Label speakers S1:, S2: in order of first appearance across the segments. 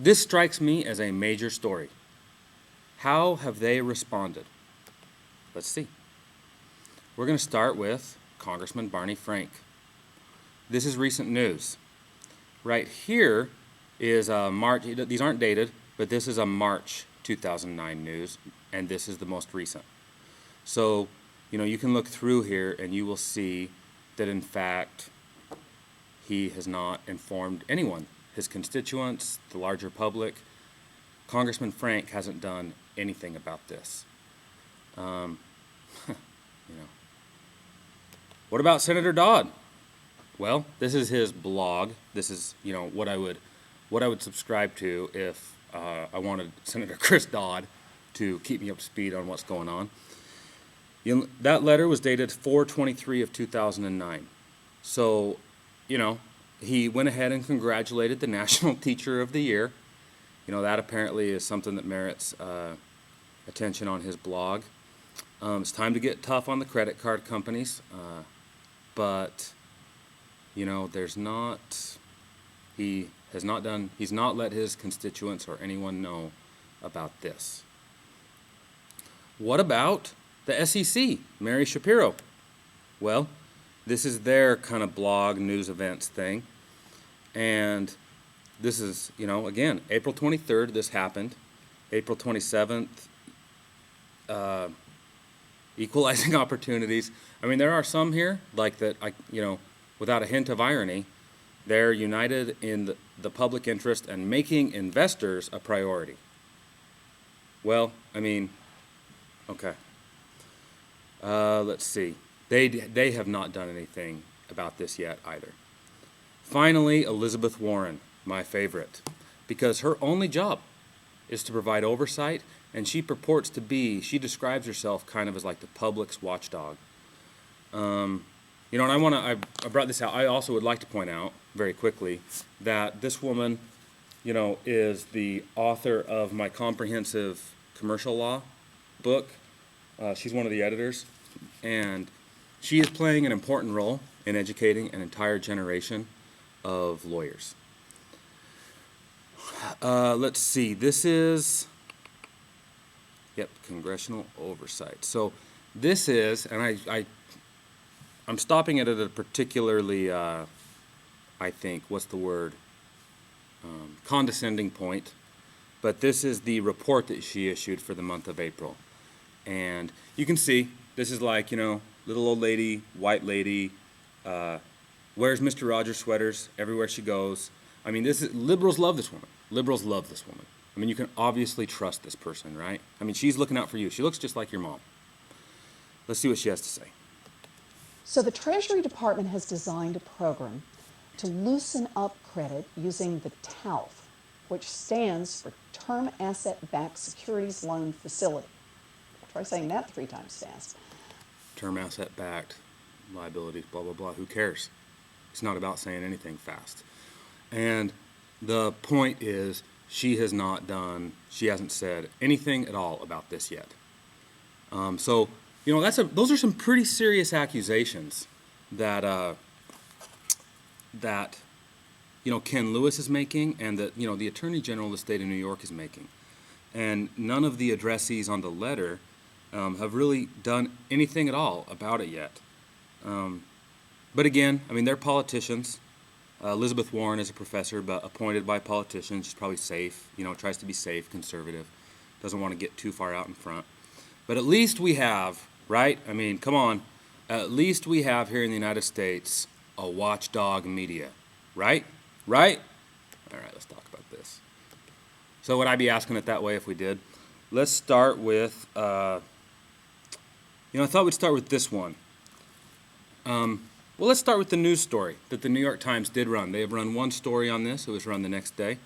S1: This strikes me as a major story. How have they responded? Let's see. We're going to start with Congressman Barney Frank. This is recent news. Right here is March. These aren't dated, but this is a March 2009 news, and this is the most recent. So, you can look through here and you will see that in fact he has not informed anyone, his constituents, the larger public. Congressman Frank hasn't done anything about this. What about Senator Dodd? Well, this is his blog. This is, what I would subscribe to if I wanted Senator Chris Dodd to keep me up to speed on what's going on. That letter was dated 4/23 of 2009. So, he went ahead and congratulated the National Teacher of the Year. That apparently is something that merits attention on his blog. It's time to get tough on the credit card companies, but he's not let his constituents or anyone know about this. What about the SEC, Mary Shapiro? Well, this is their kind of blog news events thing, and this is, again, April 23rd, this happened. April 27th, equalizing opportunities. I mean, there are some here, like that, without a hint of irony, they're united in the public interest and making investors a priority. Well, okay. Let's see. They have not done anything about this yet either. Finally, Elizabeth Warren, my favorite, because her only job is to provide oversight, and she describes herself kind of as like the public's watchdog. And I brought this out. I also would like to point out very quickly that this woman, is the author of my comprehensive commercial law book. She's one of the editors, and she is playing an important role in educating an entire generation of lawyers. Let's see. This is, congressional oversight. So this is, and I'm stopping it at a particularly, condescending point, but this is the report that she issued for the month of April. And you can see, this is like, little old lady, white lady, wears Mr. Rogers sweaters everywhere she goes. Liberals love this woman. Liberals love this woman. You can obviously trust this person, right? She's looking out for you. She looks just like your mom. Let's see what she has to say.
S2: So the Treasury Department has designed a program to loosen up credit using the TALF, which stands for Term Asset-Backed Securities Loan Facility. Try saying that 3 times fast.
S1: Term asset-backed liabilities, blah, blah, blah. Who cares? It's not about saying anything fast. And the point is, she hasn't said anything at all about this yet. Those are some pretty serious accusations that Ken Lewis is making, and that the Attorney General of the state of New York is making. And none of the addressees on the letter have really done anything at all about it yet. But again, they're politicians. Elizabeth Warren is a professor, but appointed by politicians. She's probably safe, tries to be safe, conservative, doesn't want to get too far out in front. But at least we have, right? Come on. At least we have here in the United States a watchdog media, right? Right? All right, let's talk about this. So would I be asking it that way if we did? Let's start with, I thought we'd start with this one. Well, let's start with the news story that the New York Times did run. They have run one story on this. It was run the next day.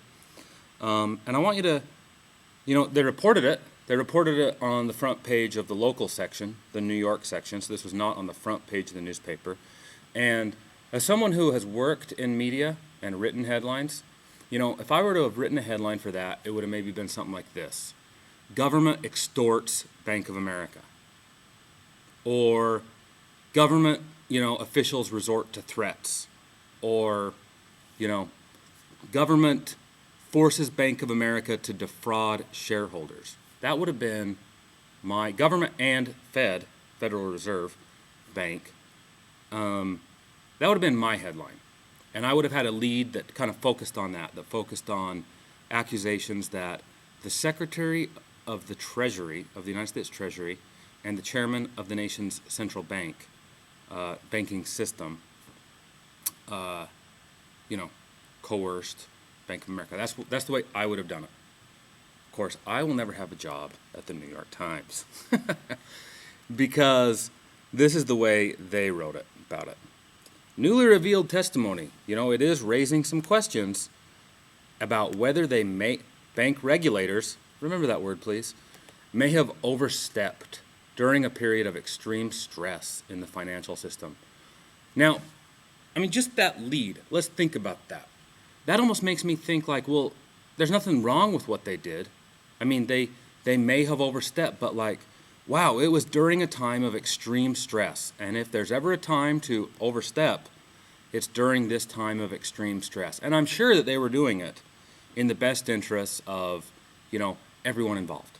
S1: And I want you to, they reported it. They reported it on the front page of the local section, the New York section, so this was not on the front page of the newspaper. And as someone who has worked in media and written headlines, if I were to have written a headline for that, it would have maybe been something like this: Government extorts Bank of America. Or government, officials resort to threats. Or, government forces Bank of America to defraud shareholders. That would have been my government and Federal Reserve Bank. That would have been my headline. And I would have had a lead that kind of focused on that focused on accusations that the Secretary of the Treasury, of the United States Treasury, and the chairman of the nation's central bank, banking system, coerced Bank of America. That's the way I would have done it. Of course, I will never have a job at the New York Times because this is the way they wrote it about it. Newly revealed testimony. It is raising some questions about whether bank regulators, remember that word please, may have overstepped during a period of extreme stress in the financial system. Now, just that lead, let's think about that. That almost makes me think like, well, there's nothing wrong with what they did. They may have overstepped, but wow, it was during a time of extreme stress. And if there's ever a time to overstep, it's during this time of extreme stress. And I'm sure that they were doing it in the best interests of, everyone involved.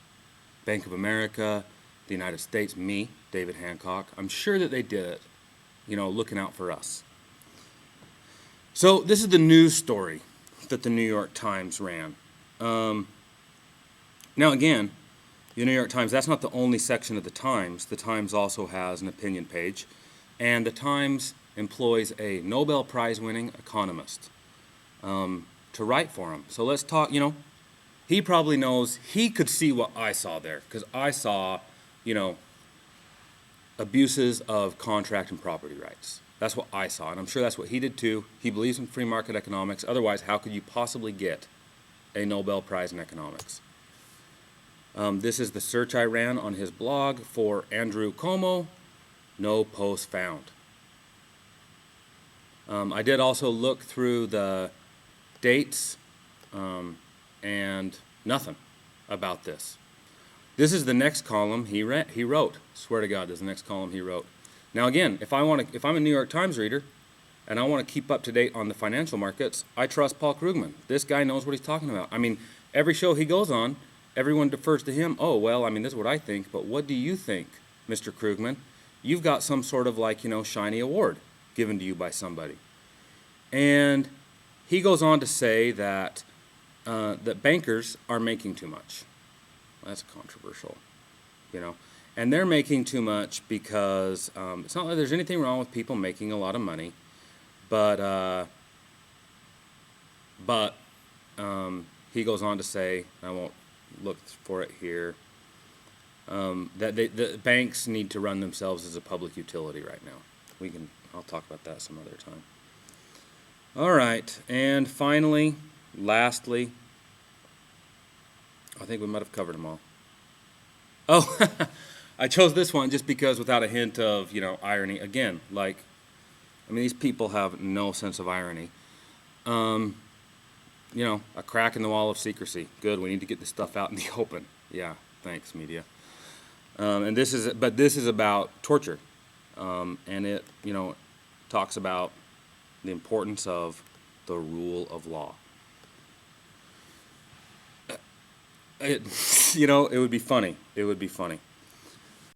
S1: Bank of America, the United States, me, David Hancock. I'm sure that they did it, looking out for us. So this is the news story that the New York Times ran. Now again, the New York Times, that's not the only section of the Times. The Times also has an opinion page. And the Times employs a Nobel Prize winning economist to write for him. So let's talk, he probably knows, he could see what I saw there. Because I saw, abuses of contract and property rights. That's what I saw. And I'm sure that's what he did too. He believes in free market economics. Otherwise, how could you possibly get a Nobel Prize in economics? This is the search I ran on his blog for Andrew Cuomo. No post found. I did also look through the dates and nothing about this. This is the next column he wrote. Swear to God, this is the next column he wrote. Now again, if I'm a New York Times reader and I want to keep up to date on the financial markets, I trust Paul Krugman. This guy knows what he's talking about. Every show he goes on, everyone defers to him. Oh, well, this is what I think, but what do you think, Mr. Krugman? You've got some sort of shiny award given to you by somebody. And he goes on to say that that bankers are making too much. Well, that's controversial, And they're making too much because it's not like there's anything wrong with people making a lot of money, but he goes on to say, I won't look for it here, that the banks need to run themselves as a public utility right now. I'll talk about that some other time. All right, and finally, lastly, I think we might have covered them all. Oh, I chose this one just because without a hint of, irony. Again, these people have no sense of irony. A crack in the wall of secrecy. Good, we need to get this stuff out in the open. Yeah, thanks, media. And this is about torture. And it, talks about the importance of the rule of law. It would be funny. It would be funny